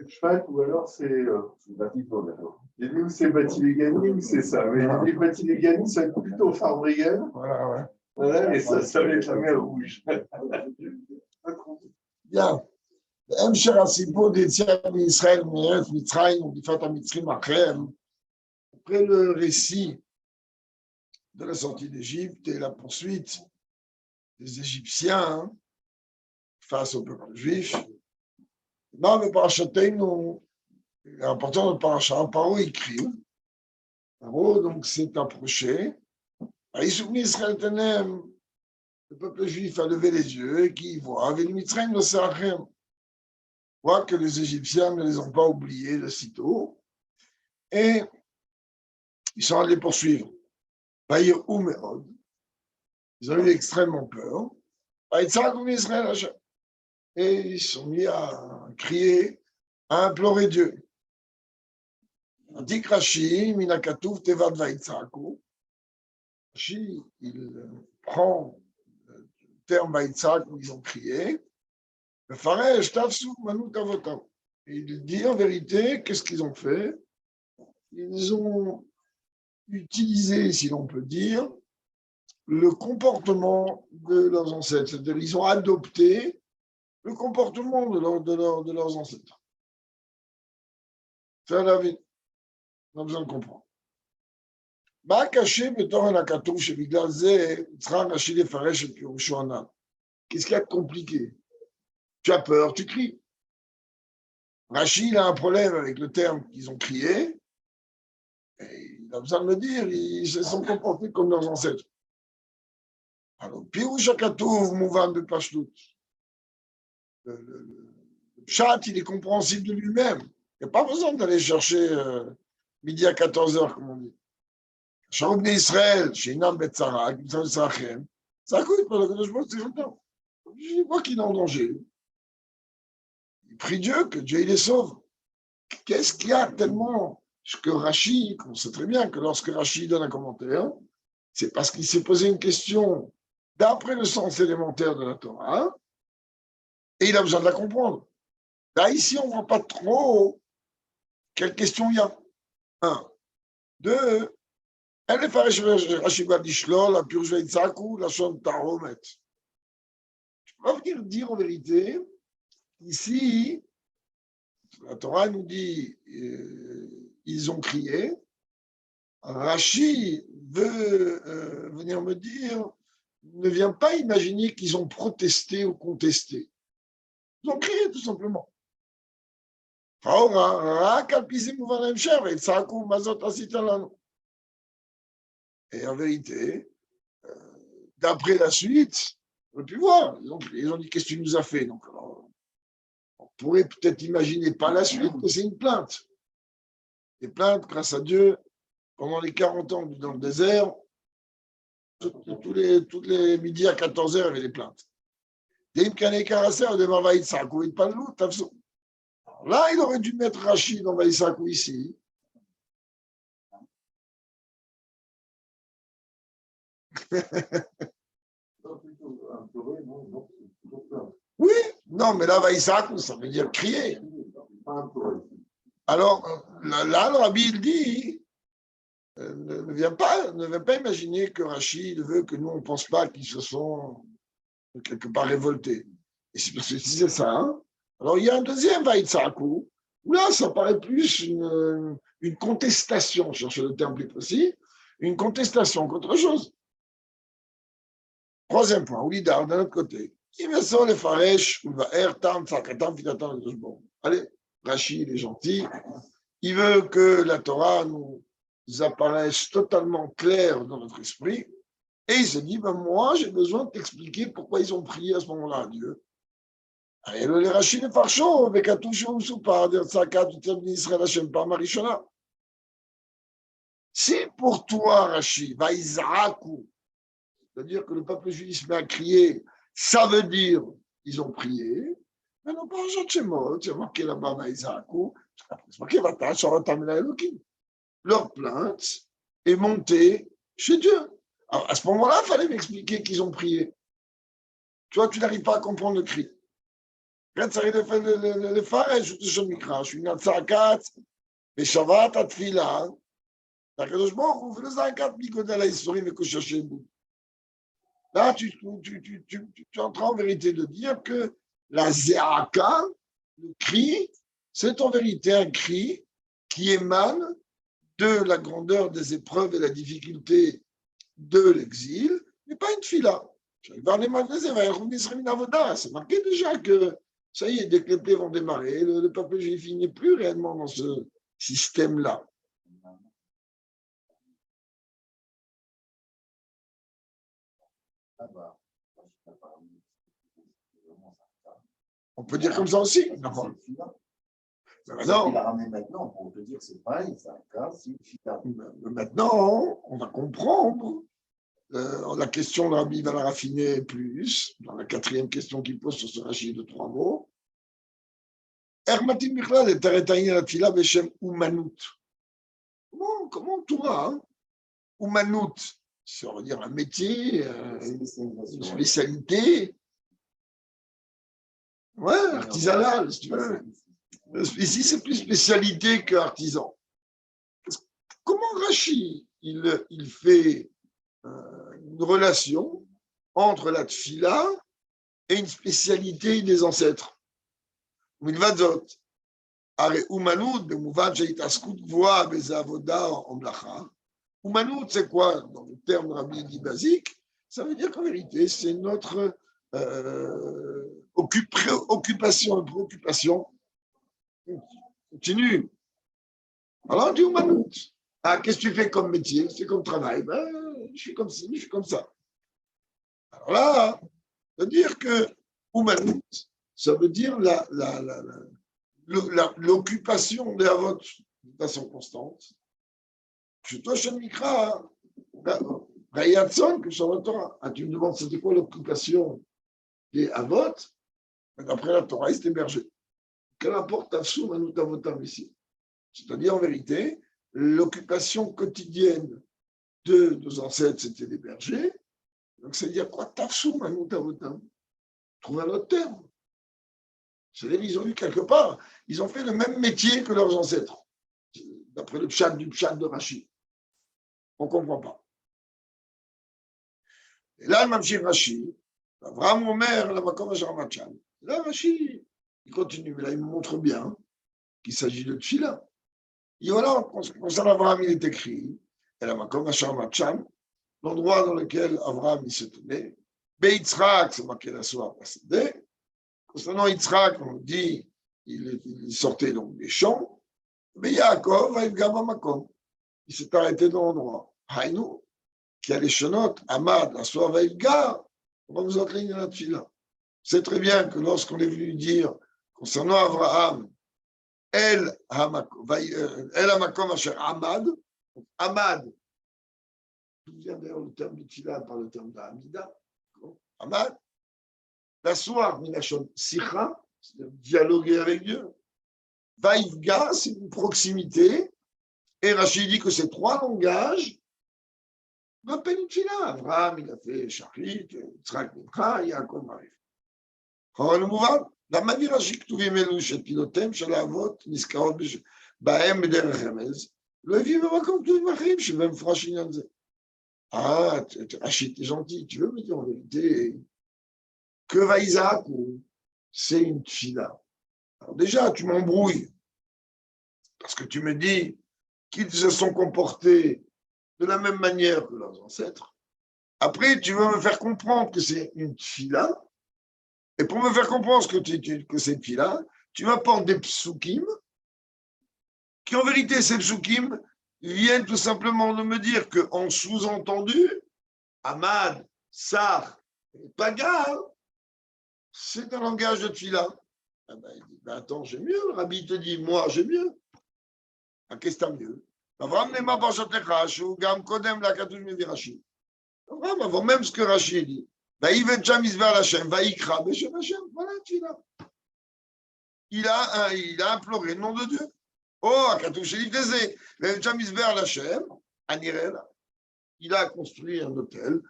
Shvat ou alors c'est Batipon alors. J'ai dit où c'est Batilegani ou c'est ça. Mais j'ai dit Batilegani, c'est plutôt Farbrigan. Voilà, ouais. Voilà, et ça va être la mer rouge. Bien. המשך הסיפור ליציאת מישראל מארץ מצרים ומגפת המצרים אחריהם. Après le récit de la sortie d'Égypte et la poursuite des Égyptiens face au peuple juif, dans le parachatenu, il est important de parachat, Paro écrit, Paro donc s'est approché, Aïsoumi Israël Tenem, le peuple juif a levé les yeux et qui voit, avec Mitzrayim le Serachem, voit que les Égyptiens ne les ont pas oubliés de sitôt, et ils sont allés poursuivre. Ils ont eu extrêmement peur. Et ils sont mis à crier, à implorer Dieu. Rashi, il prend le terme Vaïtzak où ils ont crié. Et il dit en vérité, qu'est-ce qu'ils ont fait? Ils ont utilisé, si l'on peut dire, le comportement de leurs ancêtres. C'est-à-dire ils ont adopté le comportement de leurs ancêtres. C'est la vie. On a besoin de comprendre. Qu'est-ce qu'il y a de compliqué? Tu as peur, tu cries. Rachid a un problème avec le terme qu'ils ont crié. Et il a besoin de le dire, ils se sont comportés comme leurs ancêtres. Alors, Piroucha Katouv, Mouvan de Pashtout. Le Pshat, il est compréhensible de lui-même. Il n'y a pas besoin d'aller chercher midi à 14h, comme on dit. Sharoubne Israël, chez Inam Betzara, ça coûte pour le Kadosh c'est longtemps. Je vois qu'il est en danger. Il prie Dieu, que Dieu il les sauve. Qu'est-ce qu'il y a tellement que Rashi, on sait très bien que lorsque Rashi donne un commentaire, c'est parce qu'il s'est posé une question d'après le sens élémentaire de la Torah, et il a besoin de la comprendre. Là, ici, on ne voit pas trop quelle question il y a. Un. Deux, elle est Rashi va dire la purge Itzaku, la chante Taromet. Je peux pas venir dire en vérité, ici, la Torah nous dit, ils ont crié. Rashi veut venir me dire, ne vient pas imaginer qu'ils ont protesté ou contesté. Ils ont crié tout simplement. Et en vérité, d'après la suite, on peut voir. Ils ont dit qu'est-ce que tu nous as fait. Donc, alors, on pourrait peut-être imaginer pas la suite, mais c'est une plainte. Des plaintes, grâce à Dieu, pendant les 40 ans dans le désert, tous les midis à 14h, il y avait des plaintes. Là, il aurait dû mettre Rachid dans Vaïsakou ici. Oui, non, mais là, Vaïsakou, ça veut dire crier. Alors, là, le rabbi, il dit, ne vient pas imaginer que Rachid veut que nous, on ne pense pas qu'ils se sont quelque part révoltés. Et c'est parce que si c'est ça, hein, alors il y a un deuxième Vaïtsakou, où là, ça paraît plus une contestation, je cherche le terme plus précis, une contestation qu'autre chose. Troisième point, Oulidar, d'un autre côté. Allez, Rachid est gentil, il veut que la Torah nous apparaisse totalement claire dans notre esprit, et il se dit, ben moi, j'ai besoin de t'expliquer pourquoi ils ont prié à ce moment-là à Dieu. Et le Rachid est farchon, avec un touche au soupar, si pour toi, Rachid, va Israakou, c'est-à-dire que le peuple juif se met à crier, ça veut dire qu'ils ont prié, mais non pas en chez moi, tu as marqué là-bas, va Israakou, c'est marqué, va leur plainte est montée chez Dieu. Alors, à ce moment-là, il fallait m'expliquer qu'ils ont prié. Tu vois, tu n'arrives pas à comprendre le cri. לכן צריך לפרש את לשון מקרא, שהוא נצעקת בשבת התפילה, והקדוש ברוך הוא ונזעקת מגודל האיסורים וקוששים בו. Là, tu es en train en vérité de dire que la zéaka, le cri, c'est en vérité un cri qui émane de la grandeur des épreuves et la difficulté de l'exil, mais pas une fila. C'est marqué déjà que ça y est, dès que les plaies vont démarrer, le peuple juif n'est plus réellement dans ce système-là. On peut dire comme ça aussi. Non. Maintenant, il l'a ramené maintenant pour te dire que c'est pareil, c'est un cas, c'est une fila. Maintenant, on va comprendre la question de Rabbi va la raffiner plus, dans la quatrième question qu'il pose sur ce rachis de 3 mots. Ermatim Bichlal et Taretayni la Tfila Beshem Umanut. Comment Torah, hein? Umanut, c'est on va dire un métier, une spécialité. Ouais, artisanal, si tu veux. Ici, c'est plus spécialité qu'artisan. Comment Rashi, il fait une relation entre la tfila et une spécialité des ancêtres? Umanut, c'est quoi dans le terme rabbinique basique? Ça veut dire qu'en vérité, c'est notre occupation, préoccupation continue. Alors, on dit Umanut. Ah, qu'est-ce que tu fais comme métier? C'est comme travail. Ben, je suis comme ci, je suis comme ça. Alors là, ça veut dire que Umanut, ça veut dire l'occupation des avots de façon constante. Je toi, Shem Mikra, Rayatson, que sur la Torah. Ah, tu me demandes, c'était quoi l'occupation des avots? D'après la Torah, il s'est berger. Quel importe Tafsou Manut Avotam ici? C'est-à-dire, en vérité, l'occupation quotidienne de nos ancêtres, c'était des bergers. Donc, c'est-à-dire quoi? Tafsou Manut Avotam. Trouve un autre terme. C'est-à-dire qu'ils ont eu quelque part, ils ont fait le même métier que leurs ancêtres, d'après le pshat de Rashi. On ne comprend pas. Et là, le Mamshir Rashi, Avraham Omer, la Makom Asharamachan. Là, Rashi, il continue, mais là, il me montre bien qu'il s'agit de Tfila. Et voilà, concernant Avraham, il est écrit, et la Makom Asharamachan, l'endroit dans lequel Avraham il se tenait, Beitzrak, c'est marqué la soie précédée. Concernant Yitzhak, on dit il sortait donc des champs, mais Yaakov, il s'est arrêté dans l'endroit. Haïnou, qui a les chenotes, Amad, la soie Vaïga, on va vous entraîner la tfila. C'est très bien que lorsqu'on est venu dire concernant Abraham, El Hamakom Asher Amad, Amad, d'où vient d'ailleurs le terme de tfila par le terme d'Amida, Amad, la soie, Minachon Sicha, c'est-à-dire dialoguer avec Dieu. Vaïvga, c'est une proximité. Et Rachid dit que ces 3 langages rappellent une tfila. Abraham, il a fait Shachrit, Yitzhak, Mincha, Yaakov, Marif. La manière Rachid Ktuvim Elu, chez Pilotem, chez l'Avot, Niskaot, Bahem, Bederech Remez, le vivre comme tout le Machim, chez même Frachinanze. Ah, Rachid, t'es gentil, tu veux me dire en vérité que Vaïzak, c'est une tfila. Alors déjà, tu m'embrouilles, parce que tu me dis qu'ils se sont comportés de la même manière que leurs ancêtres. Après, tu veux me faire comprendre que c'est une tfila, et pour me faire comprendre que c'est une tfila, tu m'apportes des psukim, qui en vérité, ces psukim viennent tout simplement de me dire qu'en sous-entendu, Amad, Sar, Pagal, c'est un langage de tfila. Ah ben, il dit, ben attends, j'ai mieux. Le rabbi te dit, moi, j'ai mieux. Ah, qu'est-ce que t'as mieux? Avraham nema barshatecha, shu gam kodem la katush mevi Rashi. Avraham, avant même ce que Rashi dit. Vaïvet sham izver Hashem, vaïkra beshem Hashem. Voilà, tfila. Il a imploré le nom de Dieu. Oh, katush elifdeze. Vaïvet sham izver Hashem, anirela. Il a construit un hôtel.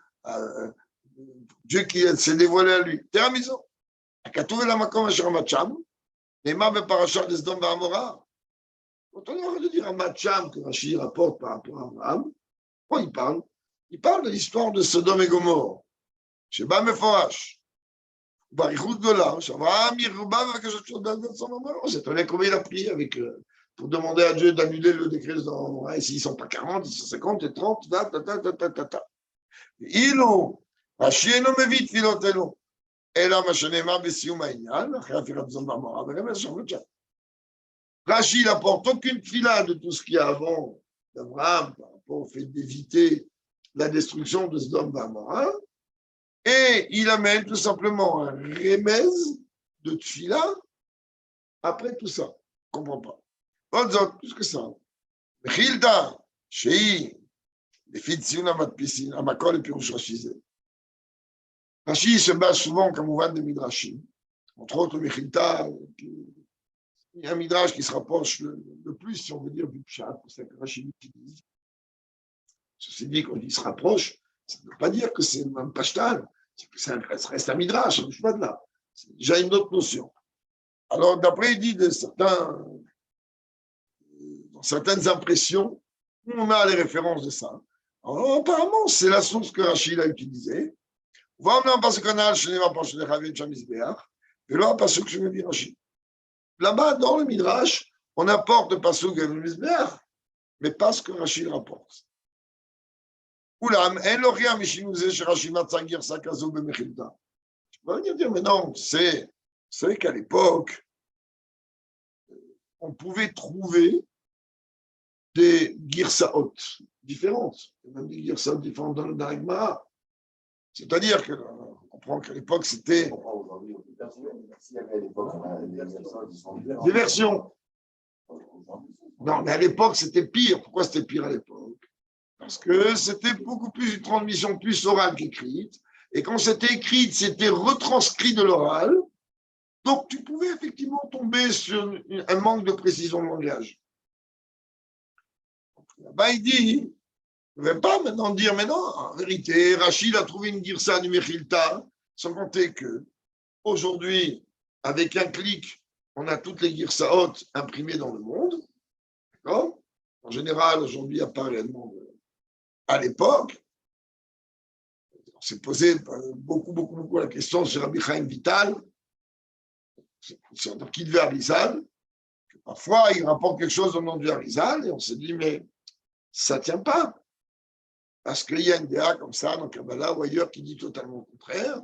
Dieu qui s'est dévoilé à lui. Termiso. הכתוב אל המקום אשר עמד שם, נאמר בפרשת סדום ועמורה. Quand on aurait de dire un matcham que Rashi rapporte par rapport à Abraham, quoi il parle? Il parle de l'histoire de Sodome et Gomorre. Sheba Meforash. Barichut Gola, Shavram Yeruba, on s'étonnait combien il a pris avec, pour demander à Dieu d'annuler le décret de Sodome. Et s'ils ne sont pas 40, ils sont 50 et 30, Ilo, Rashi eno mevit filotelo. אלא מה שנאמר בסיום העניין, אחרי הפירת זון ועמורה, וגם שם לא שם. Rashi n'apporte aucune fila de tout ce qu'il y a avant d'Abraham par rapport au fait d'éviter la destruction de Sodome et Gomorrhe, et il amène tout simplement un remez de tfila après tout ça. Je ne comprends pas. Autre chose, plus que ça. Mechilta, Shei, les filles de Sion Amatpissin, Amakol et Pirouche Rachizé. Rashi se base souvent comme on voit de Midrashim. Entre autres, Mechilta, il y a un Midrash qui se rapproche le plus, si on veut dire, du Pshat, c'est ça que Rashi utilise. Ceci dit, quand il se rapproche, ça ne veut pas dire que c'est un Pashtan, c'est que ça reste un Midrash, je ne pas de là. C'est déjà une autre notion. Alors, d'après, il dit dans certaines impressions, on a les références de ça. Alors, apparemment, c'est la source que Rashi a utilisée. Voilà, parce qu'on a je n'ai pas pensé de Ravi Chamisbeach, et là, parce que je me dis Rashi. Là-bas, dans le Midrash, on apporte le pasuk de Misbeach, mais pas ce que Rashi rapporte. Oulam, en l'oria mishinouze chez Rashi matzagir sakazo bemechilta. Je peux venir dire, mais non, vous savez qu'à l'époque, on pouvait trouver des girsaot différentes, même des girsaot différentes dans le Gemara. C'est-à-dire qu'on comprend qu'à l'époque, c'était des versions. Non, mais à l'époque, c'était pire. Pourquoi c'était pire à l'époque? Parce que c'était beaucoup plus une transmission plus orale qu'écrite. Et quand c'était écrite, c'était retranscrit de l'oral. Donc, tu pouvais effectivement tomber sur un manque de précision de langage. Là-bas, il dit, je ne vais pas maintenant dire, mais non, en vérité, Rachid a trouvé une girsa du Mechilta, sans compter que aujourd'hui, avec un clic, on a toutes les girsaot imprimées dans le monde. D'accord? En général, aujourd'hui, à part réellement à l'époque, on s'est posé beaucoup la question sur Rabbi Chaim Vital, sur qui devait Arizal, que parfois il rapporte quelque chose au nom du Arizal, et on s'est dit, mais ça ne tient pas. Parce qu'il y a une DA comme ça, dans Kabbalah ou ailleurs, qui dit totalement le contraire.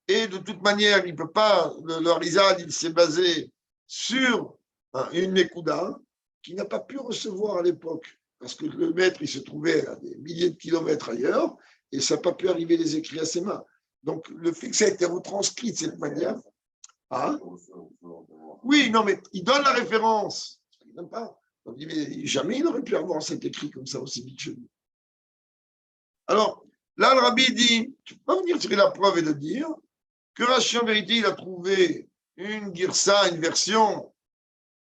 Et de toute manière, il ne peut pas, le Arizal, il s'est basé sur une Nekuda qui n'a pas pu recevoir à l'époque. Parce que le maître, il se trouvait à des milliers de kilomètres ailleurs, et ça n'a pas pu arriver les écrits à ses mains. Donc, le fait que ça a été retranscrit de cette manière. Hein? Oui, non, mais il donne la référence. Il ne donne pas. On dit, mais jamais il aurait pu avoir cet écrit comme ça aussi vite chez nous. Alors, là, le rabbi dit, tu ne peux pas venir tirer la preuve et de dire que Rashi, en vérité, il a trouvé une girsa, une version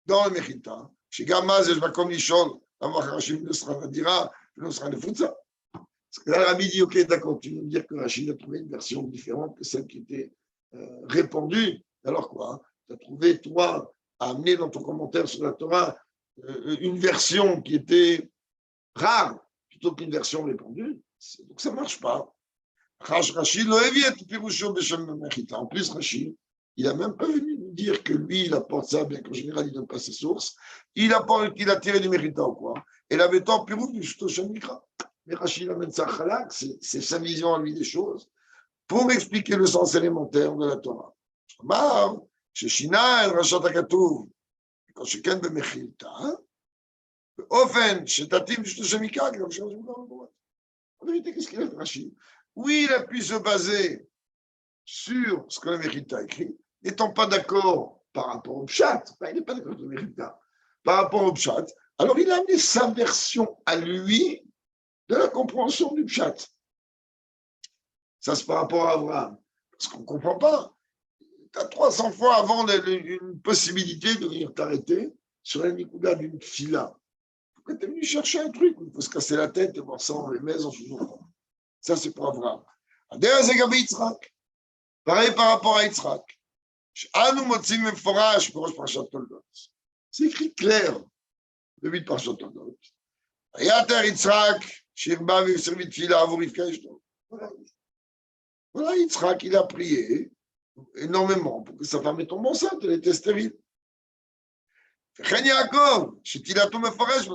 dans le Mechilta. Chez Gamaz et Jvakom Lishol, avoir Rashi ne sera dira, ne sera le Futsa. Parce que là, le rabbi dit, ok, d'accord, tu veux me dire que Rashi a trouvé une version différente que celle qui était répandue. Alors quoi? Tu as trouvé, toi, à amener dans ton commentaire sur la Torah une version qui était rare plutôt qu'une version répandue. Donc ça ne marche pas. Rachid en plus, Rachid, il n'a même pas venu nous dire que lui, il apporte ça, bien qu'en général, il ne donne pas ses sources. Il apporte qu'il a tiré du Mechilta ou quoi. Et la Vétor Pirou du Shtoshem Mikra. Mais Rachid amène ça à Chalak, c'est sa vision à lui des choses, pour expliquer le sens élémentaire de la Torah. Chez Shina, el Rachat Akatouv, quand chacun de Mechilta, Ofen, chez Tatim du Shtoshem Mikra, qui est en vérité, qu'est-ce qu'il a fait, Rachid? Oui, il a pu se baser sur ce que le Mechilta a écrit, n'étant pas d'accord par rapport au Pshat, il n'est pas d'accord avec le Mechilta, par rapport au Pshat, alors il a amené sa version à lui de la compréhension du Pshat. Ça, c'est par rapport à Abraham. Parce qu'on ne comprend pas. Tu as 300 fois avant une possibilité de venir t'arrêter sur la Nikuda d'une fila. Pourquoi tu es venu chercher un truc où il faut se casser la tête et voir ça en les maisons toujours. Ça, c'est pour Abraham. Pareil par rapport à Yitzhak. Anu Motzim Meforash, Porosh Parashat Toldot. C'est écrit clair, le 8 Parashat Toldot. Yater Yitzhak, Shirba Vivservit Fila Avurivka Eshto. Voilà, Yitzhak, il a prié énormément pour que sa femme tombe enceinte, elle était stérile. Chen Yaakov, Shetilato Meforash,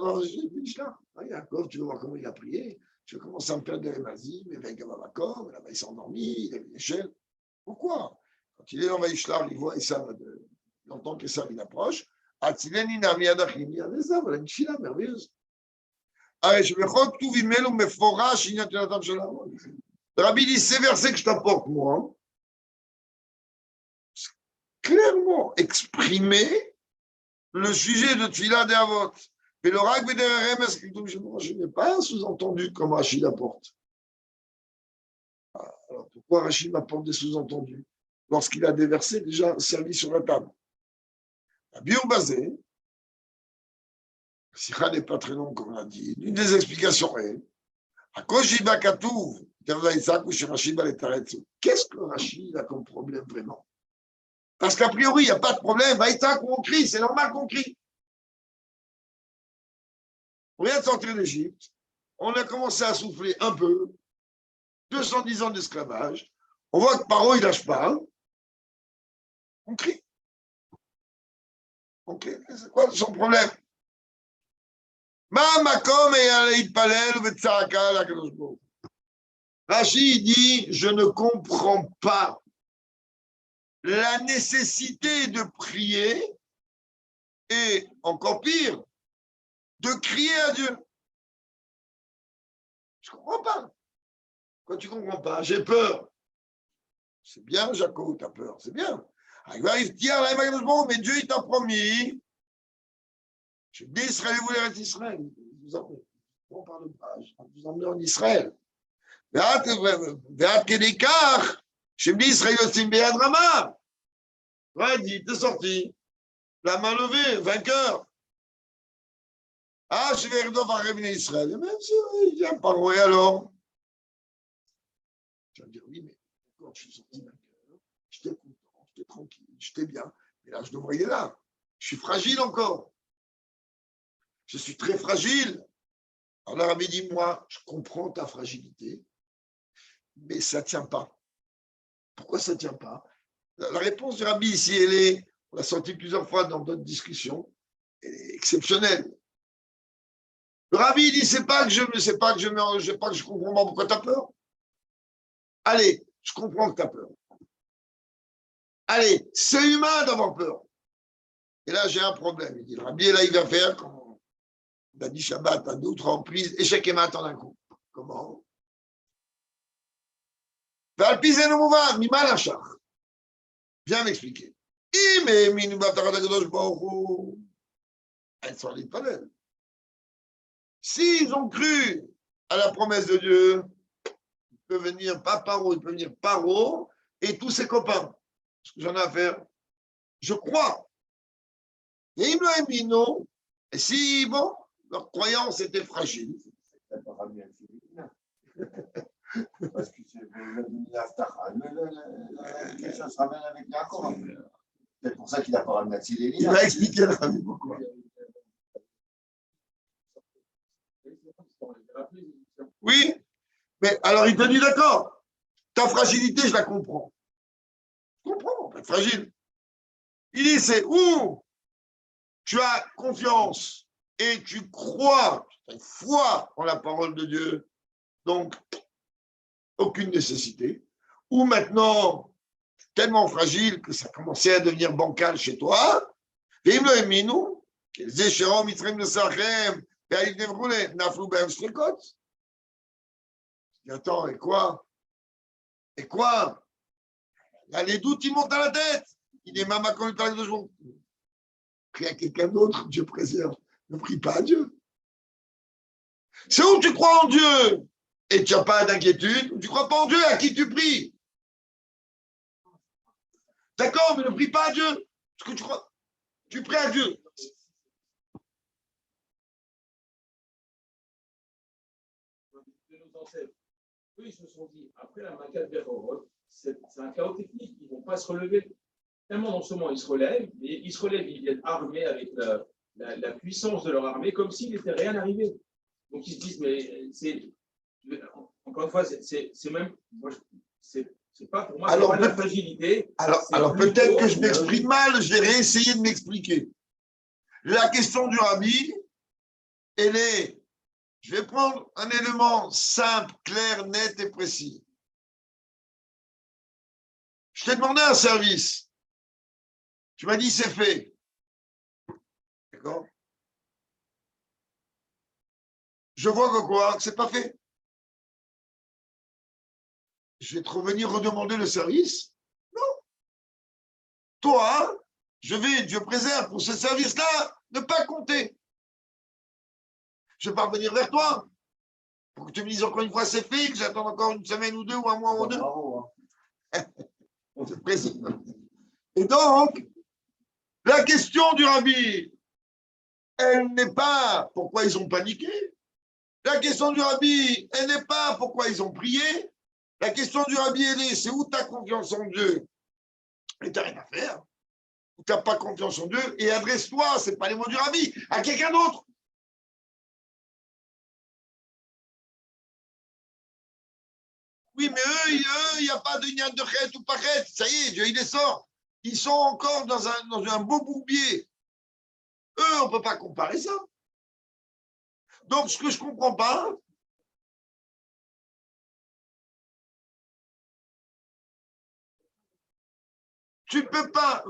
Yaakov, tu veux voir comment il a prié? Tu veux commencer à me faire des vas-y, mais avec Gavavakov, là-bas il s'est endormi, il a vu l'échelle. Pourquoi? Quand il est dans Vaishlar, il voit Esav, il entend qu'Esav il approche. Atzileni Nami Adachim, il y a Esav, elle a une fila merveilleuse. Je me crois que tout vimel ou me forash, il y a de la table de la Rabbi dit, ces versets que je t'apporte, moi, clairement exprimer le sujet de Tfila des Avot. Mais le Rak Bedererem, je n'ai pas un sous-entendu comme Rachid apporte. Alors pourquoi Rachid m'apporte des sous-entendus lorsqu'il a des versets déjà servis sur la table? La Biurbazé, Sikha n'est pas très long, comme on l'a dit. Une des explications est qu'est-ce que Rachid a comme problème vraiment? Parce qu'a priori, il n'y a pas de problème. Vaïtak, on crie, c'est normal qu'on crie. On vient de sortir d'Égypte, on a commencé à souffler un peu, 210 ans d'esclavage, on voit que Paro, il lâche pas, on crie. Ok, c'est quoi son problème? Rachid dit, je ne comprends pas la nécessité de prier et, encore pire, de crier à Dieu. Je ne comprends pas. Quand tu ne comprends pas, j'ai peur. C'est bien, Jaco, tu as peur, c'est bien. Mais Dieu, il t'a promis. Je dis Israël, vous voulez être Israël. On parle pas, je vais vous emmener en Israël. Ve'at kedekach, je me dis Israël, c'est une béat drama. Ouais, dit, t'es sorti. La main levée, vainqueur. Ah, je vais revenir Israël. Même si il vient par où alors? Tu vas me dire, oui, mais quand je suis sorti vainqueur, j'étais content, j'étais tranquille, j'étais bien. Mais là, je devrais y aller là. Je suis fragile encore. Je suis très fragile. Alors, la Rabbi dit, moi, je comprends ta fragilité, mais ça ne tient pas. Pourquoi ça ne tient pas? La réponse du Rabbi ici, elle est, on l'a senti plusieurs fois dans d'autres discussions, elle est exceptionnelle. Le Rabbi dit, c'est pas que je comprends pas pourquoi tu as peur. Allez, je comprends que tu as peur. Allez, c'est humain d'avoir peur. Et là, j'ai un problème. Il dit, le Rabbi, là, il va faire, comme on a dit Shabbat à d'autres reprises, échec et mat en un coup. Comment? Viens m'expliquer. S'ils ont cru à la promesse de Dieu, il peut venir pas Paro, il peut venir Paro et tous ses copains. Ce que j'en ai à faire, je crois. Et si, bon, leur croyance était fragile. Parce que c'est ça se ramène avec Yaakov. C'est pour ça qu'il n'a pas ramené Atzileni. Il va expliquer la famille pourquoi. Oui, mais alors il te dit d'accord, ta fragilité, je la comprends. Je comprends, t'es fragile. Il dit c'est où tu as confiance et tu crois, tu as foi en la parole de Dieu, donc aucune nécessité, ou maintenant tellement fragile que ça commençait à devenir bancal chez toi, et attends, et quoi? Et quoi? Là, les doutes, ils montent à la tête. Il est maman quand il parle de jour. Prie à quelqu'un d'autre, Dieu préserve. Ne prie pas à Dieu. C'est où tu crois en Dieu et tu n'as pas d'inquiétude, ou tu ne crois pas en Dieu à qui tu pries. D'accord, mais ne prie pas à Dieu. Parce que tu crois. Tu pries à Dieu. Eux, ils se sont dit, après la maquette Berorot, c'est un chaos technique, ils ne vont pas se relever. tellement non seulement ils se relèvent, mais ils se relèvent, ils viennent armés avec la puissance de leur armée, comme s'il n'était rien arrivé. Donc ils se disent, mais c'est, encore une fois, c'est même, moi, c'est pas pour moi, c'est pas de la fragilité. Alors peut-être que je m'exprime mal, je vais réessayer de m'expliquer. La question du rabbi, elle est, je vais prendre un élément simple, clair, net et précis. Je t'ai demandé un service. Tu m'as dit c'est fait. D'accord? Je vois que quoi? Que c'est pas fait. Je vais te revenir redemander le service? Non. Toi, je préserve pour ce service-là, ne pas compter. Je ne vais pas revenir vers toi pour que tu me dises encore une fois c'est fait, que j'attends encore une semaine ou deux ou un mois ou deux. Bravo, hein. C'est précis. Et donc, la question du rabbi, elle n'est pas pourquoi ils ont paniqué. La question du rabbi, elle n'est pas pourquoi ils ont prié. La question du rabbi, elle est, c'est où tu as confiance en Dieu et tu n'as rien à faire. Où tu n'as pas confiance en Dieu et adresse-toi, ce n'est pas les mots du rabbi, à quelqu'un d'autre. Oui, mais eux, il n'y a pas de nian de chet ou pas chet. Ça y est, Dieu, il les sort. Ils sont encore dans un beau bourbier. Eux, on ne peut pas comparer ça. Donc, ce que je ne comprends pas, tu ne peux pas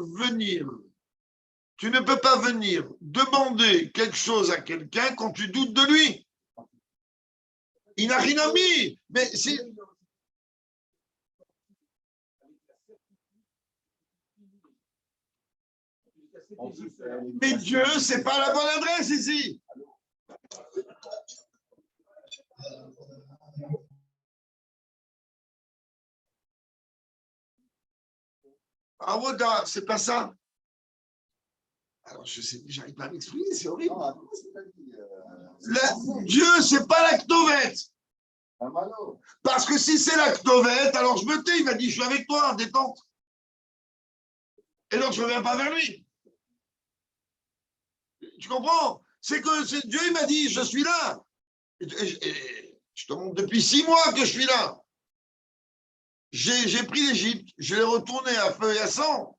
venir demander quelque chose à quelqu'un quand tu doutes de lui. Il n'a rien mis. Mais si. Mais Dieu, ce n'est pas la bonne adresse ici. Avoda, c'est pas ça. Alors, je sais, j'arrive pas à m'exprimer, c'est horrible. Dieu, c'est pas la Ktovette. Parce que si c'est la Ktovette, alors je me tais, il m'a dit, je suis avec toi, en détente. Et donc, je ne reviens pas vers lui. Tu comprends? C'est que Dieu, il m'a dit, je suis là. Et je te montre depuis 6 mois que je suis là. J'ai pris l'Égypte, je l'ai retourné à feu et à sang.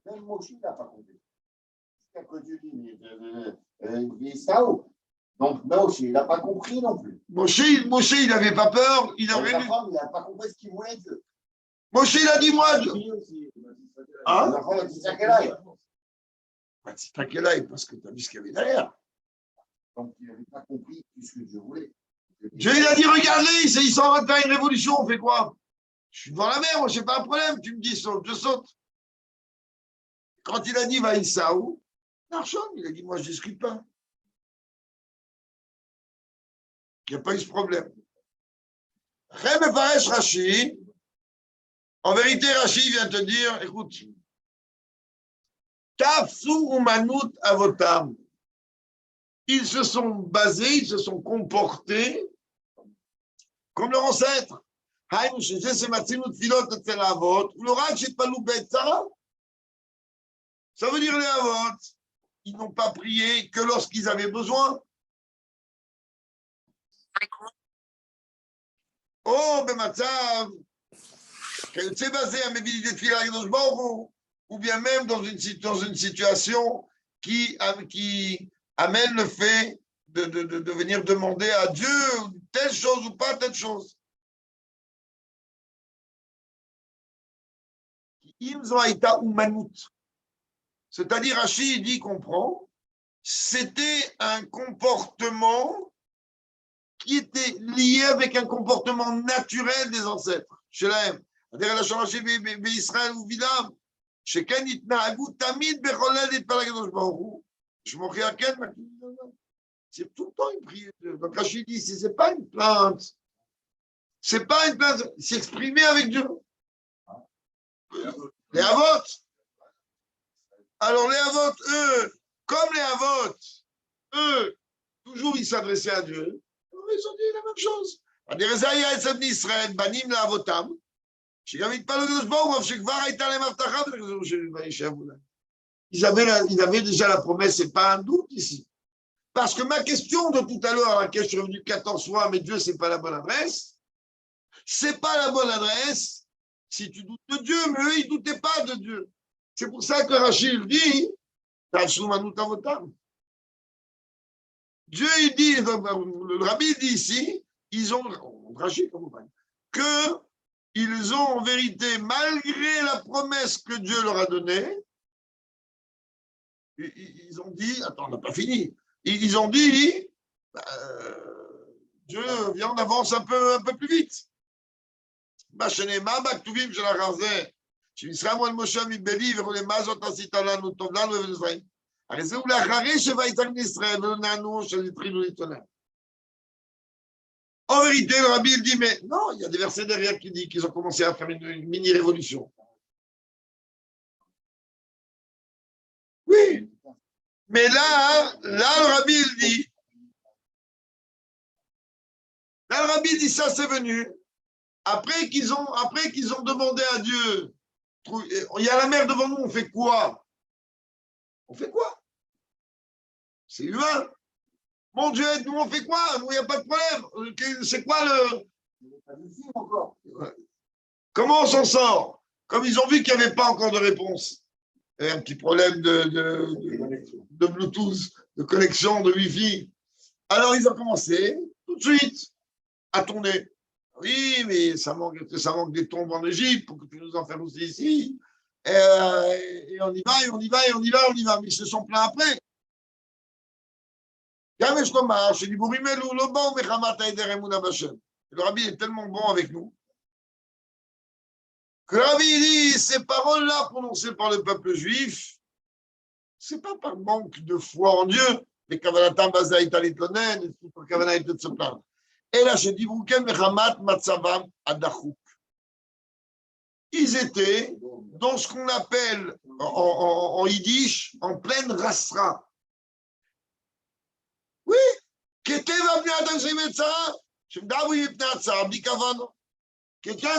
Même Moshe n'a pas compris. C'est à cause du donc Moshe, il n'a pas compris non plus. Moshe, il n'avait pas peur. Il n'a pas compris ce qu'il voulait Dieu. Moshe, il a dit moi. Hein? C'est à quel âge? Parce que tu as vu ce qu'il y avait derrière. Donc il n'avait pas compris ce que Dieu voulait. Dieu, il a dit regardez, ils sont en train de faire une révolution, on fait quoi? Je suis devant la mer, moi, je n'ai pas un problème. Tu me dis saute, je saute. Quand il a dit va Issaou, Narshon, il a dit moi, je ne discute pas. Il n'y a pas eu ce problème. Reb Paresh Rashi, en vérité, Rashi vient te dire écoute, Tafsu Umanut Avotam. Ils se sont basés, ils se sont comportés comme leurs ancêtres. Ça veut dire les Avot. Ils n'ont pas prié que lorsqu'ils avaient besoin. Oh, Bematzav, c'est basé à Mevili de Tfila ou bien même dans une situation qui amène le fait de venir demander à Dieu telle chose ou pas telle chose. C'est-à-dire, Rashi dit, comprend, c'était un comportement qui était lié avec un comportement naturel des ancêtres. Chez l'Aim, c'est-à-dire la change Israël ou Vidam, chez Ken Itnahagu, Tamid Becholel et Palagadosh Baruch. Je m'en à Ken, c'est tout le temps une prière. Donc Rachid dit, ce n'est pas une plainte. C'est pas une plainte, c'est exprimé avec Dieu. Les Avot. Alors les Avot, eux, comme les Avot, eux, toujours ils s'adressaient à Dieu. Ils ont dit la même chose. Israël, Banim la Avotam. Ils avaient déjà la promesse, c'est pas un doute ici. Parce que ma question de tout à l'heure, à laquelle je suis revenu 14 fois, mais Dieu, c'est pas la bonne adresse. C'est pas la bonne adresse si tu doutes de Dieu, mais eux, ils ne doutaient pas de Dieu. C'est pour ça que Rachid dit, Dieu, il dit, le rabbi dit ici, ils ont, Rachid, que ils ont en vérité, malgré la promesse que Dieu leur a donnée, ils ont dit, attends, on n'a pas fini, ils ont dit, Dieu, viens, on avance un peu plus vite. שנשרה מול משה מבלי ולמה זאת עשית לנו, טוב לנו ולזרעים. הרי זהו לאחרי שויצא בני ישראל ולא נענו שהתחילו להתעונן. En vérité, le rabbi il dit, mais non, il y a des versets derrière qui disent qu'ils ont commencé à faire une mini-révolution. Oui, mais là, le rabbi il dit, là, le rabbi dit, ça c'est venu. Après qu'ils ont demandé à Dieu, il y a la mer devant nous, on fait quoi? On fait quoi? C'est humain. Mon Dieu, nous on fait quoi? Nous, il n'y a pas de problème. C'est quoi le... Comment on s'en sort? Comme ils ont vu qu'il n'y avait pas encore de réponse. Il y a un petit problème de Bluetooth, de connexion, de Wi-Fi. Alors ils ont commencé tout de suite à tourner. Oui, mais ça manque des tombes en Égypte pour que tu nous en fasses aussi ici. Et on y va, et on y va, et on y va, on y va. Mais ils se sont plaints après. Le rabbi est tellement bon avec nous que le rabbi dit ces paroles-là prononcées par le peuple juif, c'est pas par manque de foi en Dieu, mais Kavanatam Bazaït Alitlonen, et tout pour Kavana était de se plaindre. Et là, je dis, ils étaient dans ce qu'on appelle en yiddish, en pleine rasra. Oui, quelqu'un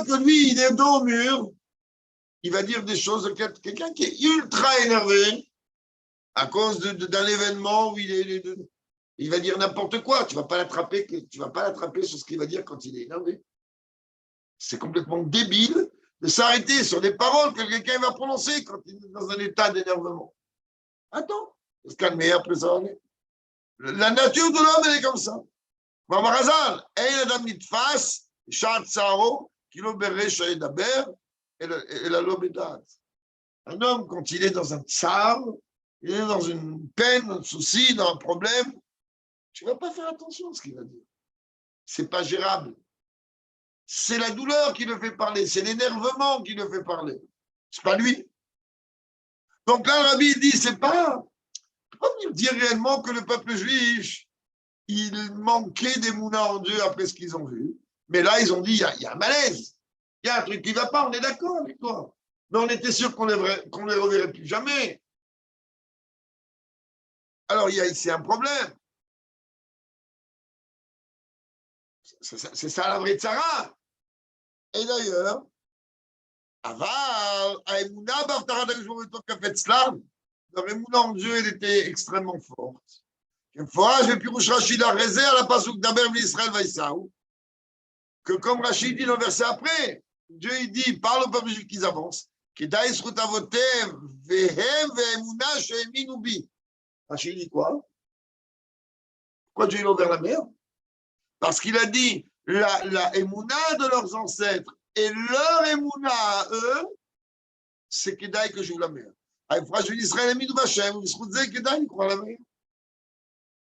que lui, il est dos au mur, il va dire des choses, quelqu'un qui est ultra énervé à cause d'un événement où il va dire n'importe quoi. Tu ne vas pas l'attraper sur ce qu'il va dire quand il est énervé. C'est complètement débile de s'arrêter sur des paroles que quelqu'un va prononcer quand il est dans un état d'énervement. Attends, il se calmer, après ça en est. La nature de l'homme, elle est comme ça. Marazal, Adam Nitfas, Shat Saro, Kilo Beresh Daber, et la Lobedat. Un homme, quand il est dans un tsar, il est dans une peine, un souci, dans un problème, tu ne vas pas faire attention à ce qu'il va dire. Ce n'est pas gérable. C'est la douleur qui le fait parler, c'est l'énervement qui le fait parler. Ce n'est pas lui. Donc là, le rabbi dit, c'est pas venir dire réellement que le peuple juif, il manquait d'émouna en Dieu après ce qu'ils ont vu. Mais là, ils ont dit, il y a un malaise. Il y a un truc qui ne va pas, on est d'accord avec toi. Mais on était sûr qu'on ne les reverrait plus jamais. Alors, il y a ici un problème. C'est ça la vraie tzara. Et d'ailleurs, Aval, Aïmouna, leur émouna en Dieu, elle était extrêmement forte. Une fois, j'ai pu Rachid a raisé à la pasouk d'Aber l'Israël Vaïsaou, que comme Rachid dit le verset après, Dieu il dit, parle au peuple juif qu'ils avancent, Kedaïs Rutavotev, Vehem, Vehemouna, Sheminubi. Rachid dit quoi? Pourquoi Dieu il a ouvert la mer? Parce qu'il a dit la émouna de leurs ancêtres et leur émouna à eux, c'est Kedaï que j'ouvre la mer.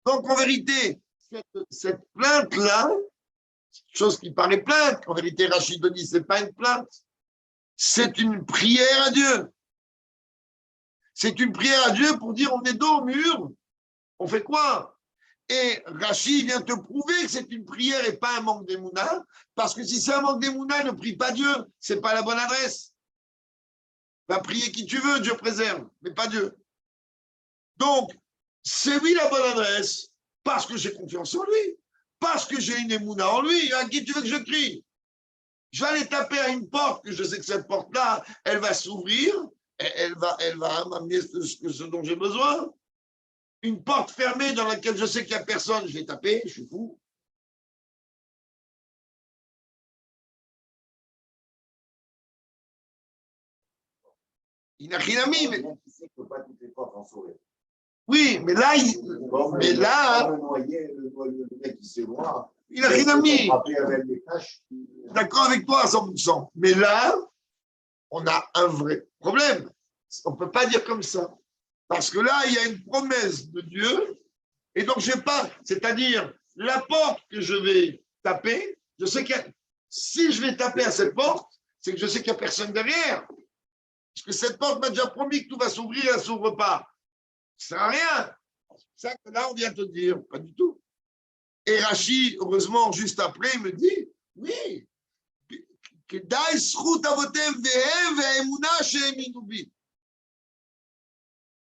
Donc en vérité, cette plainte-là, chose qui paraît plainte, en vérité Rachid dit ce n'est pas une plainte, c'est une prière à Dieu. C'est une prière à Dieu pour dire on est dos au mur, on fait quoi? Et Rachid vient te prouver que c'est une prière et pas un manque d'émouna, parce que si c'est un manque d'émouna, ne prie pas Dieu, c'est pas la bonne adresse. Va prier qui tu veux, Dieu préserve, mais pas Dieu. Donc, c'est oui la bonne adresse, parce que j'ai confiance en lui, parce que j'ai une émouna en lui. À qui tu veux que je crie? Je vais aller taper à une porte, que je sais que cette porte-là, elle va s'ouvrir, et elle va m'amener ce dont j'ai besoin. Une porte fermée dans laquelle je sais qu'il n'y a personne, je vais taper, je suis fou. Il n'a rien mis, mais... Oui, mais là, le mec qui sait voir. Il n'a rien mis. D'accord avec toi à 100%. Mais là, on a un vrai problème. On ne peut pas dire comme ça. Parce que là, il y a une promesse de Dieu. Et donc, je ne vais pas. C'est-à-dire, la porte que je vais taper, je sais que si je vais taper à cette porte, c'est que je sais qu'il n'y a personne derrière. Parce que cette porte m'a déjà promis que tout va s'ouvrir et elle ne s'ouvre pas. Ça ne sert à rien. C'est ça que là, on vient te dire. Pas du tout. Et Rachi, heureusement, juste après, il me dit, oui,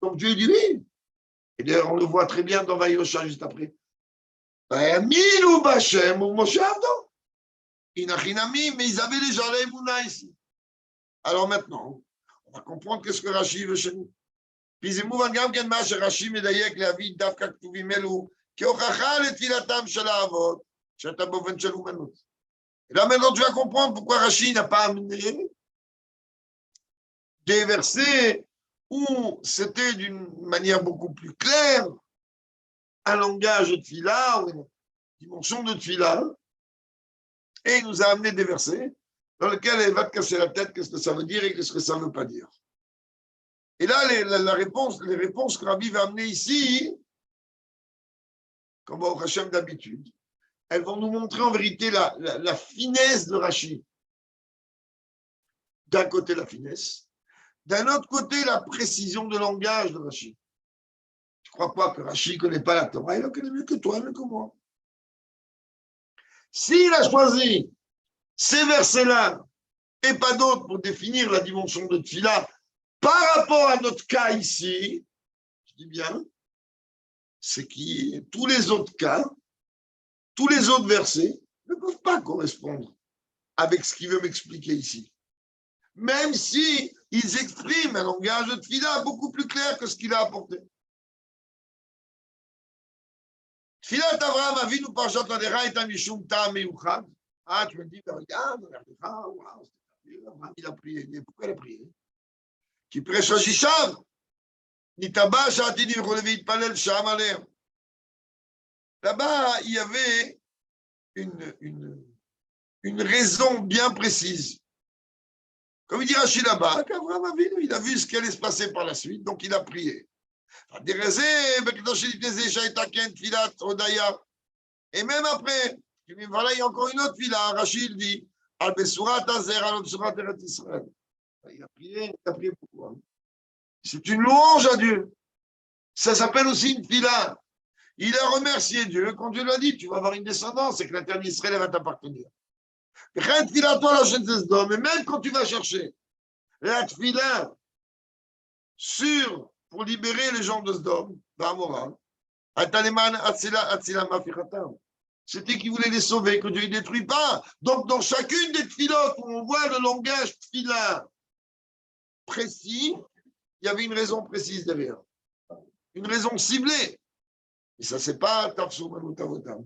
donc Dieu dit oui. Et d'ailleurs, on le voit très bien dans Vayosha juste après. Mais ils avaient déjà l'Emouna ici. Alors maintenant, on va comprendre qu'est-ce que Rachi veut chez nous. Puis c'est mouvant גם כן מה שרש"י מדייק להביא דווקא כתובים אלו כהוכחה לתפילתם של האבות, שאתה באופן של אומנות. Et là maintenant tu vas comprendre pourquoi Rachi n'a pas amené des versets où c'était d'une manière beaucoup plus claire un langage de tfila ou une dimension de tfila, et il nous a amené des versets dans lesquels elle va te casser la tête qu'est-ce que ça veut dire et qu'est-ce que ça ne veut pas dire. Et là, les réponses que Rabbi va amener ici, comme au Hachem d'habitude, elles vont nous montrer en vérité la finesse de Rachi. D'un côté, la finesse. D'un autre côté, la précision de langage de Rachi. Je ne crois pas que Rachi ne connaît pas la Torah, il la connaît mieux que toi, mieux que moi. S'il a choisi ces versets-là et pas d'autres pour définir la dimension de Tfila, par rapport à notre cas ici, je dis bien, c'est que tous les autres cas, tous les autres versets ne peuvent pas correspondre avec ce qu'il veut m'expliquer ici. Même si ils expriment un langage de Tfila beaucoup plus clair que ce qu'il a apporté. Tfilat Avraham Avinu Parashat Vadera est un mishum ta'am meyuchad. Ah, tu me dis, regarde, waouh, Abraham, il a prié. Pourquoi il a prié? Qui prêche à Shishav. Nitaba Shatinim Cholevi Palel Sham Alem. Là-bas, il y avait une raison bien précise. Comme il dit Rashi là-bas, qu'Abraham Avinu, il a vu ce qui allait se passer par la suite, donc il a prié. Et même après, voilà, il y a encore une autre villa, Rachid dit, il a prié pourquoi? C'est une louange à Dieu. Ça s'appelle aussi une fila. Il a remercié Dieu quand Dieu lui a dit, tu vas avoir une descendance et que la terre d'Israël va t'appartenir. Et même quand tu vas chercher la fila pour libérer les gens de Sdom, c'était qu'il voulait les sauver, que Dieu ne les détruit pas. Donc, dans chacune des tfilotes où on voit le langage tfila précis, il y avait une raison précise derrière. Une raison ciblée. Et ça, c'est pas Tafsou Manu Tavotam.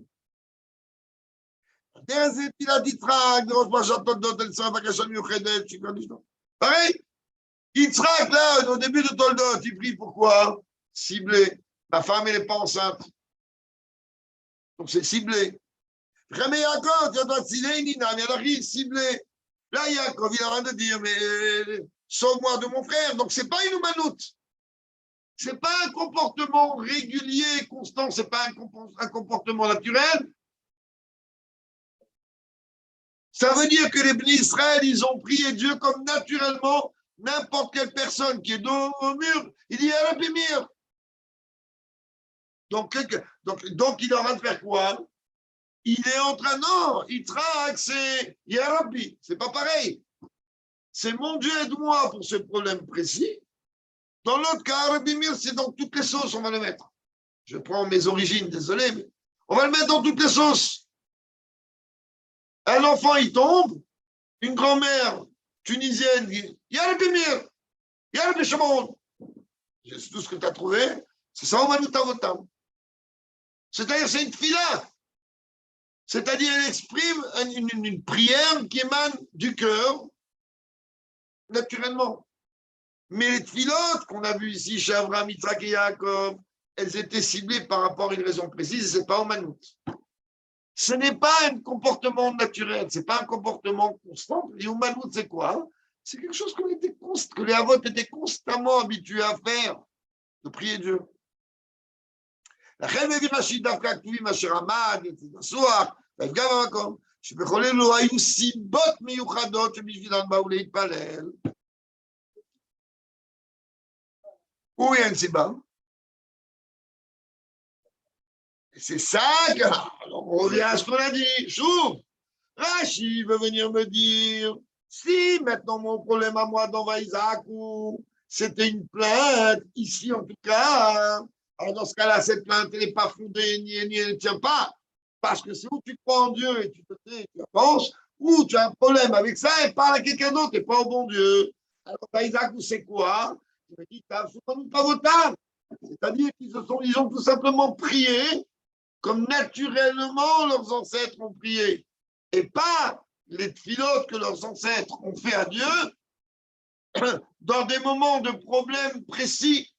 Pareil. Yitzhak, là, au début de Toldot, il prie pourquoi? Ciblé. Ma femme, elle n'est pas enceinte. Donc, c'est ciblé. Ramé Yaakov, tu dois ciblé. Là, Yaakov, il a rien de dire, mais sauve-moi de mon frère. Donc, ce n'est pas une humanoute. Ce n'est pas un comportement régulier, constant. Ce n'est pas un comportement naturel. Ça veut dire que les Bnei Israël, ils ont prié Dieu comme naturellement. N'importe quelle personne qui est dos au mur, il dit à la mire. Donc, il est en train de faire quoi? Il est en train, non, il traque, c'est Yarabi. C'est pas pareil. C'est mon Dieu, aide-moi pour ce problème précis. Dans l'autre cas, Rabbi Mir, c'est dans toutes les sauces, on va le mettre. Je prends mes origines, désolé, mais on va le mettre dans toutes les sauces. Un enfant, il tombe, une grand-mère tunisienne dit « Y'a le Bimir, Y'a le Béchamon ». C'est tout ce que tu as trouvé, c'est ça, on va nous t'avotam. C'est-à-dire, c'est une fila. C'est-à-dire, elle exprime une prière qui émane du cœur, naturellement. Mais les filotes qu'on a vues ici chez Abraham, Yitzhak et Yaakov, elles étaient ciblées par rapport à une raison précise, et ce n'est pas au manout. Ce n'est pas un comportement naturel, ce n'est pas un comportement constant. Et au manout, c'est quoi? C'est quelque chose que les avots étaient constamment habitués à faire, de prier Dieu. La reine de Rachid d'Afka Ktuvi, ma chère Amad, Soar, גם במקום, שבכל אלו היו סיבות מיוחדות שבשבילן באו להתפלל. Où il y a une siba? C'est ça que, alors on revient à ce qu'on a dit. Chou, Rachi veut venir me dire, si maintenant mon problème à moi dans Vaïzakou, c'était une plainte, ici en tout cas, alors dans ce cas-là, cette plainte, elle n'est pas fondée, ni elle ne tient pas. Parce que c'est où tu crois en Dieu et tu te tais, tu penses, ou tu as un problème avec ça et parle à quelqu'un d'autre et pas au bon Dieu. Alors, Isaac, c'est quoi? Il me dit, c'est-à-dire qu'ils ont tout simplement prié comme naturellement leurs ancêtres ont prié. Et pas les tfilotes que leurs ancêtres ont fait à Dieu dans des moments de problèmes précis.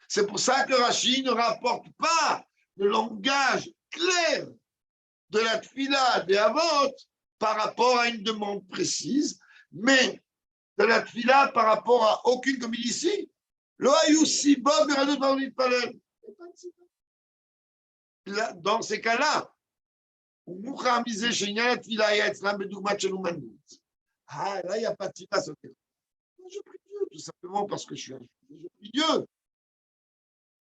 C'est pour ça que Rachi ne rapporte pas le langage clair de la tfila des avot par rapport à une demande précise, mais de la tfila par rapport à aucune, comme il dit ici. Dans ces cas-là, là, il n'y a pas de tfila. Je prie Dieu, tout simplement parce que je prie Dieu.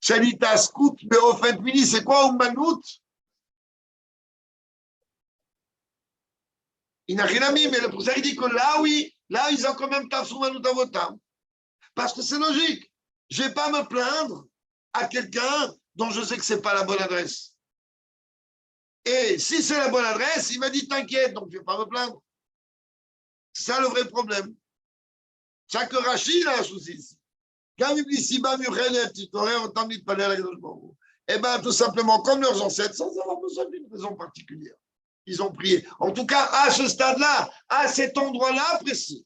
Shalita Scout, Beofen Mini, c'est quoi Umanout? Il n'a rien mis, mais le professeur dit que là, oui, là, ils ont quand même Tafsou Manout Avotam. Parce que c'est logique. Je ne vais pas me plaindre à quelqu'un dont je sais que ce n'est pas la bonne adresse. Et si c'est la bonne adresse, il m'a dit t'inquiète, donc je ne vais pas me plaindre. C'est ça le vrai problème. Chaque Rachid a un souci ici. Quand il dit si bas tu t'aurais autant de palais avec le bon. Eh bien, tout simplement, comme leurs ancêtres, sans avoir besoin d'une raison particulière. Ils ont prié. En tout cas, à ce stade-là, à cet endroit-là précis.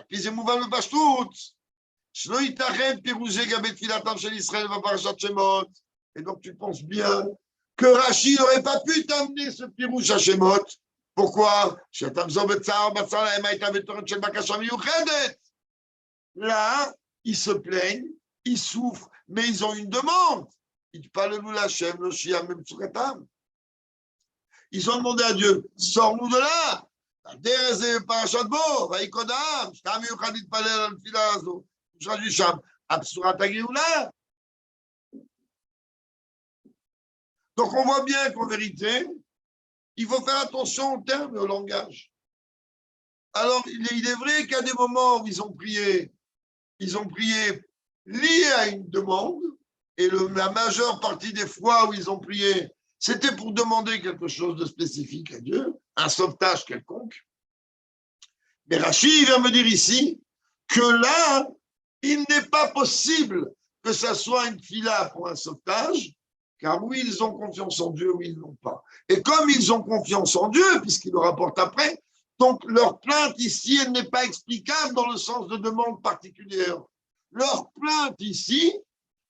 Puis c'est mouvant le Bashtout. Et donc, tu penses bien que Rachid n'aurait pas pu t'amener ce pirouche à Shemot. Pourquoi? Là, ils se plaignent, ils souffrent, mais ils ont une demande. Ils ont demandé à Dieu, sors-nous de là. Donc on voit bien qu'en vérité, il faut faire attention au terme et au langage. Alors il est vrai qu'à des moments où ils ont prié liés à une demande, et la majeure partie des fois où ils ont prié, c'était pour demander quelque chose de spécifique à Dieu, un sauvetage quelconque. Mais Rachid vient me dire ici que là, il n'est pas possible que ça soit une fila pour un sauvetage, car oui, ils ont confiance en Dieu, oui, ils n'ont pas. Et comme ils ont confiance en Dieu, puisqu'ils le rapportent après, donc leur plainte ici, elle n'est pas explicable dans le sens de demande particulière. Leur plainte ici,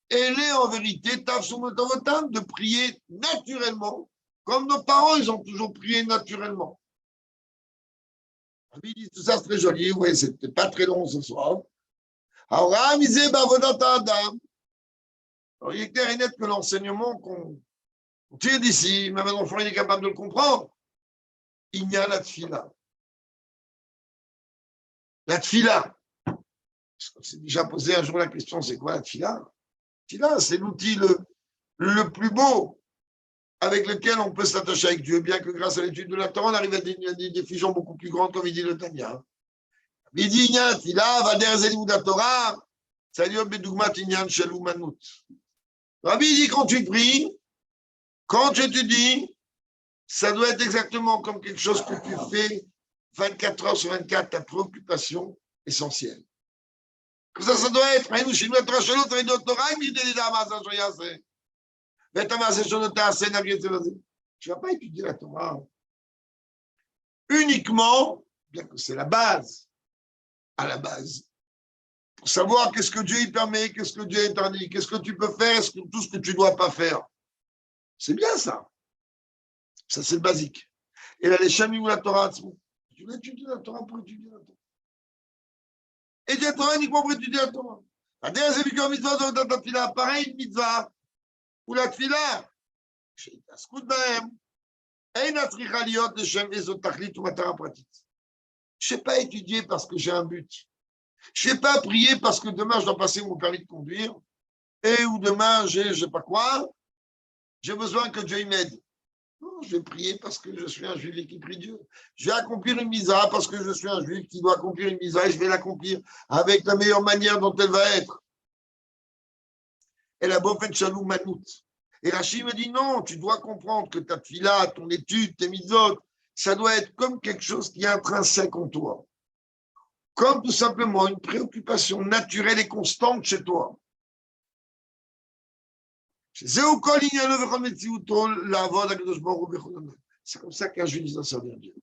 elle est en vérité de prier naturellement, comme nos parents, ils ont toujours prié naturellement. Il dit tout ça, c'est très joli, oui, c'était pas très long ce soir. Alors, il est clair et net que l'enseignement qu'on tire d'ici, même un enfant il est capable de le comprendre, il y a la tfila. La tfila. On s'est déjà posé un jour la question, c'est quoi la tfila? La tfila, c'est l'outil le plus beau avec lequel on peut s'attacher avec Dieu, bien que grâce à l'étude de la Torah, on arrive à des fusions beaucoup plus grandes, comme il dit le Tanya. Il dit, tfila, va derrière la Torah, ça lui obéit dougmat inyan shelou manout. Rabbi dit, quand tu pries, quand tu étudies, ça doit être exactement comme quelque chose que tu fais 24 heures sur 24 ta préoccupation essentielle. Comme ça doit être. Tu ne vas pas étudier la Torah uniquement, bien que c'est la base, à la base, pour savoir qu'est-ce que Dieu y permet, qu'est-ce que Dieu interdit, qu'est-ce que tu peux faire, tout ce que tu ne dois pas faire. C'est bien ça. Ça, c'est le basique. Et là, les chamis ou la Torah, tu vas étudier la Torah pour étudier la Torah. Étudier la Torah uniquement pour étudier la Torah. La dernière, c'est une mitzvah dans ta fila. Pareil, une mitzvah. Ou la fila. Je ne sais pas étudier parce que j'ai un but. Je ne sais pas prier parce que demain, je dois passer mon permis de conduire. Et ou demain, j'ai je ne sais pas quoi. J'ai besoin que Dieu m'aide. Non, je vais prier parce que je suis un juif et qui prie Dieu. Je vais accomplir une misa parce que je suis un juif qui doit accomplir une misa et je vais l'accomplir avec la meilleure manière dont elle va être. Et la bofet chalou manout. Et Rachid me dit non, tu dois comprendre que ta fila, ton étude, tes misot, ça doit être comme quelque chose qui est intrinsèque en toi. Comme tout simplement une préoccupation naturelle et constante chez toi. C'est comme ça qu'un juif doit servir Dieu.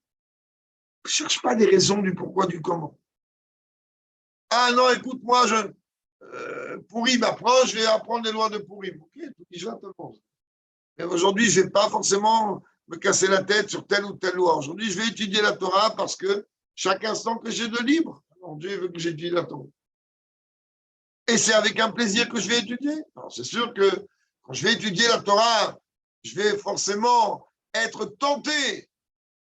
Ne cherche pas des raisons du pourquoi, du comment. Ah non, écoute, moi, Pourim approche, je vais apprendre les lois de Pourim. Ok, tout dit, je t'apprends. Mais aujourd'hui, je ne vais pas forcément me casser la tête sur telle ou telle loi. Aujourd'hui, je vais étudier la Torah parce que chaque instant que j'ai de libre, alors Dieu veut que j'étudie la Torah. Et c'est avec un plaisir que je vais étudier. Alors, c'est sûr que quand je vais étudier la Torah, je vais forcément être tenté,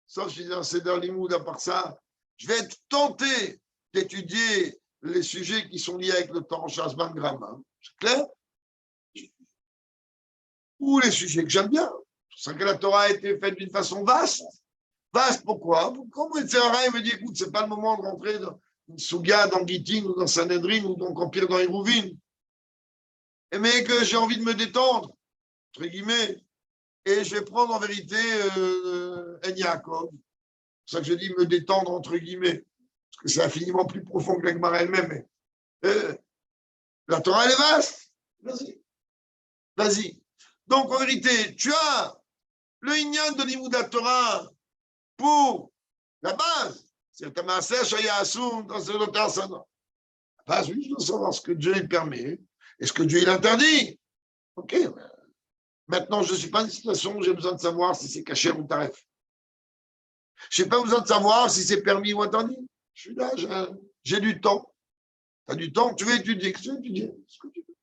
sauf si j'ai un Seder Limoud à part ça, je vais être tenté d'étudier les sujets qui sont liés avec le temps, Shazman Gram. Hein. C'est clair? Ou les sujets que j'aime bien. C'est pour ça que la Torah a été faite d'une façon vaste. Vaste, pourquoi? Quand Moïse me dit, écoute, c'est pas le moment de rentrer dans une Souga, dans Gittin, ou dans Sanhedrin, ou donc en pire dans Hérouvine. Mais que j'ai envie de me détendre, entre guillemets, et je vais prendre en vérité En Yaakov. C'est pour ça que je dis me détendre, entre guillemets, parce que c'est infiniment plus profond que l'Agmara elle-même. La Torah, elle est vaste. Vas-y. Vas-y. Donc, en vérité, tu as le Inyan de l'Imouda Torah pour la base. C'est un Maaser Shaya Assoum dans ce notaire Sana. La base, oui, je dois savoir ce que Dieu il permet et ce que Dieu il interdit. Ok. Maintenant, je ne suis pas dans une situation où j'ai besoin de savoir si c'est caché ou taref. Je n'ai pas besoin de savoir si c'est permis ou interdit. Je suis là, j'ai du temps. Tu as du temps, tu veux étudier. Qu'est-ce que tu veux étudier? Ce que tu veux.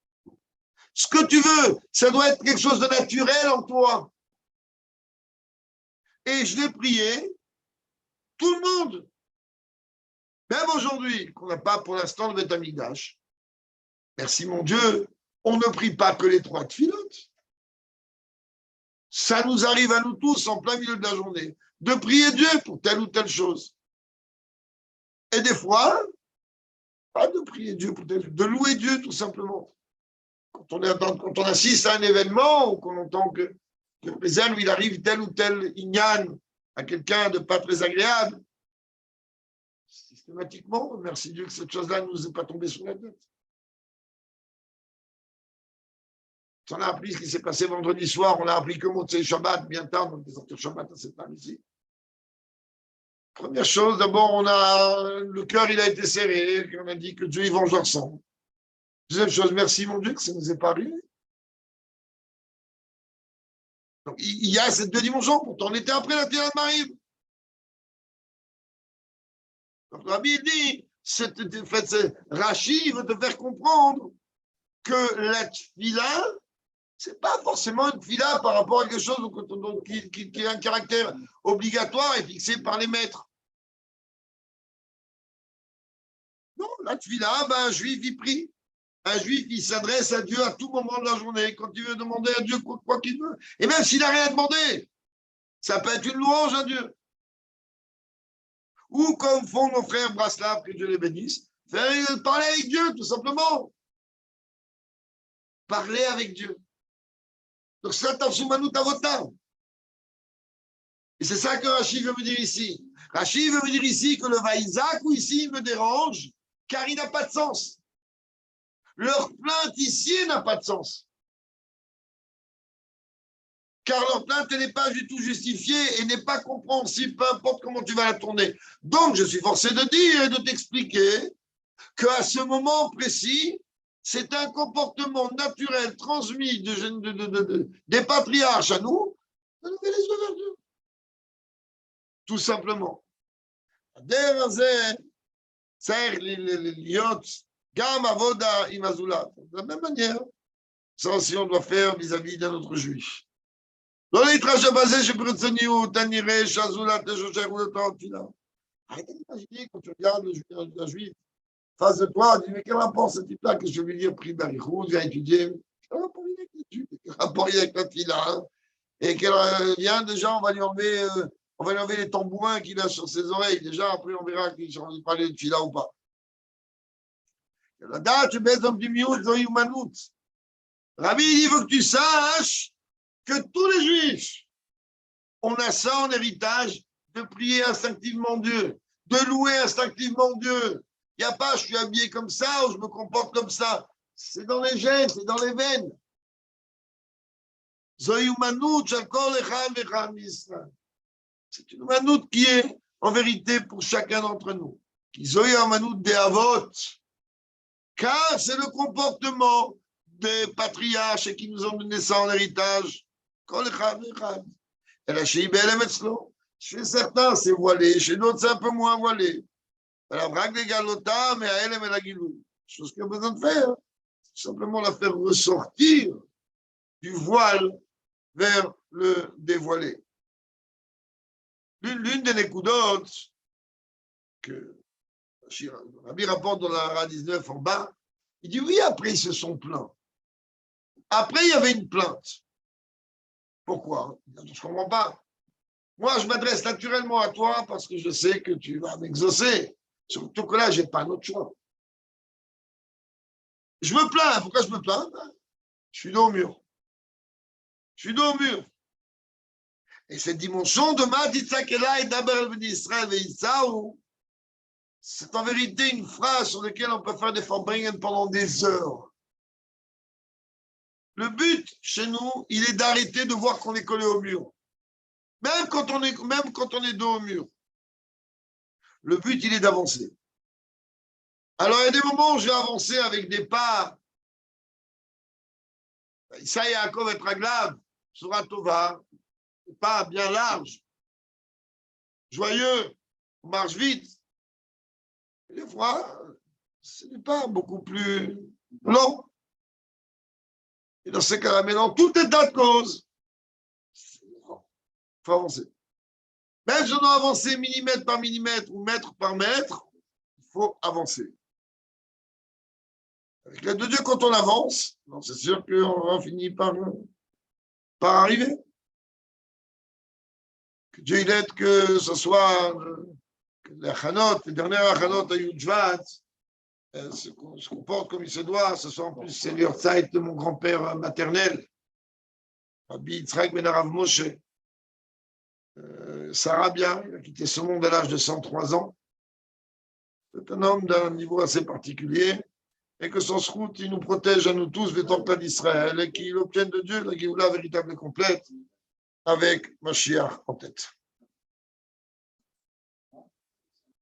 Ce que tu veux, ça doit être quelque chose de naturel en toi. Et je l'ai prié, tout le monde, même aujourd'hui, qu'on n'a pas pour l'instant le Beth Amikdash. Merci mon Dieu, on ne prie pas que les 3 tfilotes. Ça nous arrive à nous tous en plein milieu de la journée de prier Dieu pour telle ou telle chose. Et des fois, pas de prier Dieu pour telle chose, de louer Dieu tout simplement. Quand on assiste à un événement ou qu'on entend que le président, il arrive tel ou tel ignan à quelqu'un de pas très agréable, systématiquement, merci Dieu que cette chose-là ne nous est pas tombée sur la tête. On a appris ce qui s'est passé vendredi soir, on a appris que Motsei Shabbat, bien tard, donc des sortir Shabbat à cette heure ici. Première chose, d'abord, on a le cœur, il a été serré, on a dit que Dieu, il venge leur sang. Deuxième chose, merci mon Dieu que ça ne nous est pas arrivé. Donc, il y a cette 2 dimensions, pourtant on était après la Tira de Marie. Donc Rabbi dit, Rachi veut te faire comprendre que la tfila, ce n'est pas forcément une tfila par rapport à quelque chose qui a un caractère obligatoire et fixé par les maîtres. Non, la tfila, un juif y prie. Un juif, il s'adresse à Dieu à tout moment de la journée, quand il veut demander à Dieu quoi qu'il veut. Et même s'il n'a rien demandé, ça peut être une louange à Dieu. Ou comme font nos frères Braslav, que Dieu les bénisse, parler avec Dieu, tout simplement. Parler avec Dieu. Donc, ça, tafsumanu tavotam. Et c'est ça que Rachid veut me dire ici. Rachid veut me dire ici que le Vaïzak, ou ici, il me dérange, car il n'a pas de sens. Leur plainte ici n'a pas de sens. Car leur plainte n'est pas du tout justifiée et n'est pas compréhensible, peu importe comment tu vas la tourner. Donc, je suis forcé de dire et de t'expliquer qu'à ce moment précis, c'est un comportement naturel transmis des patriarches à nous, de lever les yeux vers Dieu. Tout simplement. De la même manière, ça aussi on doit faire vis-à-vis d'un autre juif. Arrêtez d'imaginer quand tu regardes un juif face de toi, dis mais quel rapport ce type-là que je vais lui dire, pris d'Arichoud, viens étudier. Quel rapport il avec l'étude, quel rapport il avec la fila, et quel vient déjà, on va lui enlever les tambourins qu'il a sur ses oreilles. Déjà, après, on verra qu'il ne parle de fila ou pas. La date, tu baisses un petit miout, Zoï ou Manout. Rabbi, il veut que tu saches que tous les juifs, on a ça en héritage de prier instinctivement Dieu, de louer instinctivement Dieu. Il n'y a pas, je suis habillé comme ça ou je me comporte comme ça. C'est dans les gènes, c'est dans les veines. C'est une manoute qui est en vérité pour chacun d'entre nous. Car c'est le comportement des patriarches et qui nous ont donné ça en héritage. Chez certains, c'est voilé, chez d'autres, c'est un peu moins voilé. Mais à elle, elle a chose qu'il a besoin de faire, c'est simplement la faire ressortir du voile vers le dévoilé. L'une des nécoudotes que Rabbi rapporte dans la Hara 19 en bas, il dit oui, après ils se sont plaints. Après, il y avait une plainte. Pourquoi? Je ne comprends pas. Moi, je m'adresse naturellement à toi parce que je sais que tu vas m'exaucer. Surtout que là, je n'ai pas d'autre choix. Je me plains. Pourquoi je me plains? Je suis dos au mur. Je suis dos au mur. Et cette dimension de Matitzakela et d'Aber Ben Israël et Isaou, c'est en vérité une phrase sur laquelle on peut faire des Farbringen pendant des heures. Le but chez nous, il est d'arrêter de voir qu'on est collé au mur. Même quand on est dos au mur. Le but, il est d'avancer. Alors, il y a des moments où je vais avancer avec des pas. Issa Yaakov et Traglav, Surah Tova, des pas bien larges, joyeux, on marche vite. Et des fois, ce n'est pas beaucoup plus long. Et dans ces cas-là, maintenant, tout est à cause. Il faut avancer. Même si on doit avancer millimètre par millimètre ou mètre par mètre, il faut avancer. Avec l'aide de Dieu, quand on avance, c'est sûr qu'on va finir par arriver. Que Dieu aide que ce soit les dernières achanot à Yudjvat, se comporte comme il se doit. Ce soit en plus, c'est l'Urzeit de mon grand-père maternel, Rabbi Yitzhak Ben Arav Moshe. Sarah bien, il a quitté ce monde à l'âge de 103 ans. C'est un homme d'un niveau assez particulier. Et que son route, il nous protège à nous tous, les temples d'Israël, et qu'il obtienne de Dieu la Géoula véritable et complète, avec Mashiach en tête.